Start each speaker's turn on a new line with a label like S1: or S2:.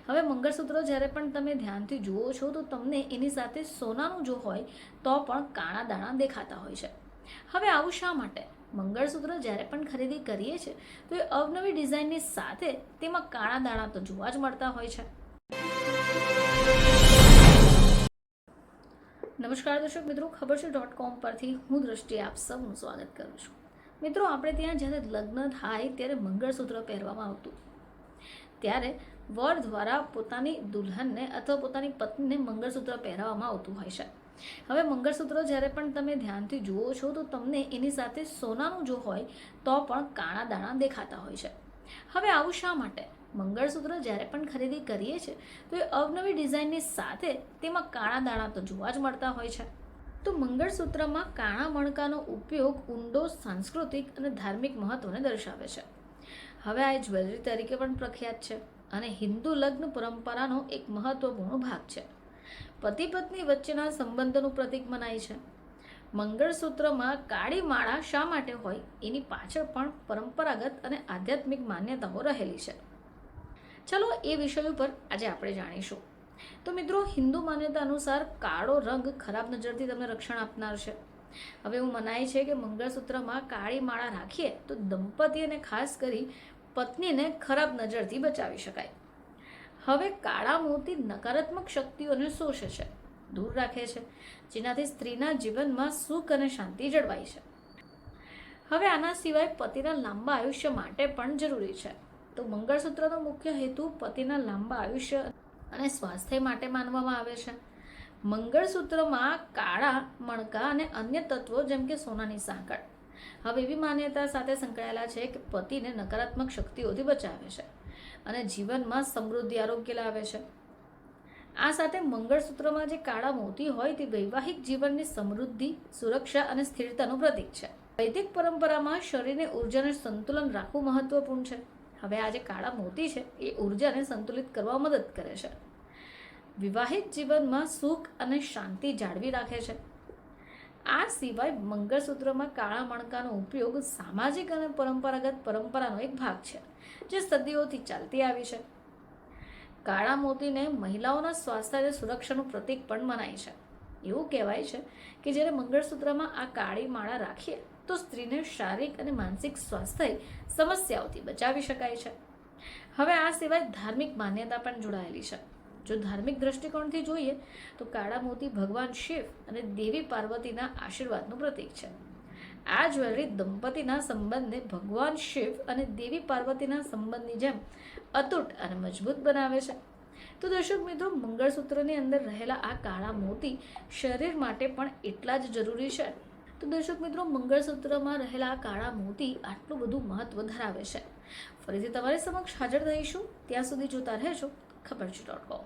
S1: હવે મંગળસૂત્ર જ્યારે પણ તમે ધ્યાનથી જુઓ છો તો તમને એની સાથે સોનાનું જો હોય તો પણ કાળા દાણા દેખાતા હોય છે. હવે આવું શા માટે? મંગળસૂત્ર જ્યારે પણ ખરીદી કરીએ છીએ તો એ અવનવી ડિઝાઇનની સાથે તેમાં કાળા દાણા તો જોવા જ મળતા હોય છે. નમસ્કાર દર્શક મિત્રો, ખબર પરથી હું દ્રષ્ટિ આપ સૌનું સ્વાગત કરું છું. મિત્રો, આપણે ત્યાં જ્યારે લગ્ન થાય ત્યારે મંગળસૂત્ર પહેરવામાં આવતું, ત્યારે વર દ્વારા પોતાની દુલ્હનને અથવા પોતાની પત્નીને મંગળસૂત્ર પહેરાવવામાં આવતું હોય છે. હવે મંગળસૂત્ર જ્યારે પણ તમે ધ્યાનથી જુઓ છો તો તમને એની સાથે સોનાનું જો હોય તો પણ કાળા દાણા દેખાતા હોય છે. હવે આવું શા માટે? મંગળસૂત્ર જ્યારે પણ ખરીદી કરીએ છીએ તો એ અવનવી ડિઝાઇનની સાથે તેમાં કાળા દાણા તો જોવા જ મળતા હોય છે. તો મંગળસૂત્રમાં કાળા મણકાનો ઉપયોગ ઊંડો સાંસ્કૃતિક અને ધાર્મિક મહત્વને દર્શાવે છે. હવે આ જ્વેલરી તરીકે પણ પ્રખ્યાત છે અને હિન્દુ લગ્ન પરંપરાનો એક મહત્વપૂર્ણ ભાગ છે. પતિ પત્ની વચ્ચેના સંબંધોનું પ્રતીક મનાય છે. મંગળસૂત્રમાં કાળી માળા શા માટે હોય એની પાછળ પણ પરંપરાગત અને આધ્યાત્મિક માન્યતાઓ રહેલી છે. ચલો એ વિષય ઉપર આજે આપણે જાણીશું. તો મિત્રો, હિન્દુ માન્યતા અનુસાર કાળો રંગ ખરાબ નજરથી તમને રક્ષણ આપનાર છે. હવે એવું મનાય છે કે મંગળસૂત્રમાં કાળી માળા રાખીએ તો દંપતીને ખાસ કરી પત્નીને ખરાબ નજરથી બચાવી શકાય. હવે કાળા મોતી નકારાત્મક શક્તિઓને શોષે છે, દૂર રાખે છે, જેનાથી સ્ત્રીના જીવનમાં સુખ અને શાંતિ જળવાય છે. હવે આના સિવાય પતિના લાંબા આયુષ્ય માટે પણ જરૂરી છે. તો મંગળસૂત્રનો મુખ્ય હેતુ પતિના લાંબા આયુષ્ય અને સ્વાસ્થ્ય માટે માનવામાં આવે છે. મંગળસૂત્રમાં કાળા મણકા અને અન્ય તત્વો જેમ કે સોનાની સાંકળ હવે એવી માન્યતા સાથે સંકળાયેલા છે કે પતિને નકારાત્મક શક્તિઓથી બચાવે છે અને જીવનમાં સમૃદ્ધિ આરોગ્ય લાવે છે. આ સાથે મંગળસૂત્રમાં જે કાળા મોતી હોય તે વૈવાહિક જીવનની સમૃદ્ધિ, સુરક્ષા અને સ્થિરતાનું પ્રતીક છે. વૈદિક પરંપરામાં શરીરને ઉર્જા અને સંતુલન રાખવું મહત્વપૂર્ણ છે. હવે આ જે કાળા મોતી છે એ ઉર્જાને સંતુલિત કરવા મદદ કરે છે, વિવાહિત જીવનમાં સુખ અને શાંતિ જાળવી રાખે છે. આ સિવાય મંગળસૂત્રમાં કાળા મણકાનો ઉપયોગ સામાજિક અને પરંપરાગત પરંપરાનો એક ભાગ છે, જે સદીઓથી ચાલતી આવી છે. કાળા મોતીને મહિલાઓના સ્વાસ્થ્ય અને સુરક્ષાનું પ્રતીક પણ મનાય છે. એવું કહેવાય છે કે જ્યારે મંગળસૂત્રમાં આ કાળી માળા રાખીએ તો સ્ત્રીને શારીરિક અને માનસિક સ્વાસ્થ્ય સમસ્યાઓથી બચાવી શકાય છે. હવે આ સિવાય ધાર્મિક માન્યતા પણ જોડાયેલી છે. જો ધાર્મિક દ્રષ્ટિકોણથી જોઈએ તો કાળા મોતી ભગવાન શિવ અને દેવી પાર્વતીના આશીર્વાદનું પ્રતીક છે. આ જ્વેલરી દંપતીના સંબંધને ભગવાન શિવ અને દેવી પાર્વતીના સંબંધની જેમ અતૂટ અને મજબૂત બનાવે છે. તો દર્શક મિત્રો, મંગળસૂત્રની અંદર રહેલા આ કાળા મોતી શરીર માટે પણ એટલા જ જરૂરી છે. તો દર્શક મિત્રો, મંગળસૂત્રમાં રહેલા કાળા મોતી આટલું બધું મહત્વ ધરાવે છે. ફરીથી તમારી સમક્ષ હાજર થઈશું. ત્યાં સુધી જોતા રહેજો ખબર છે .com.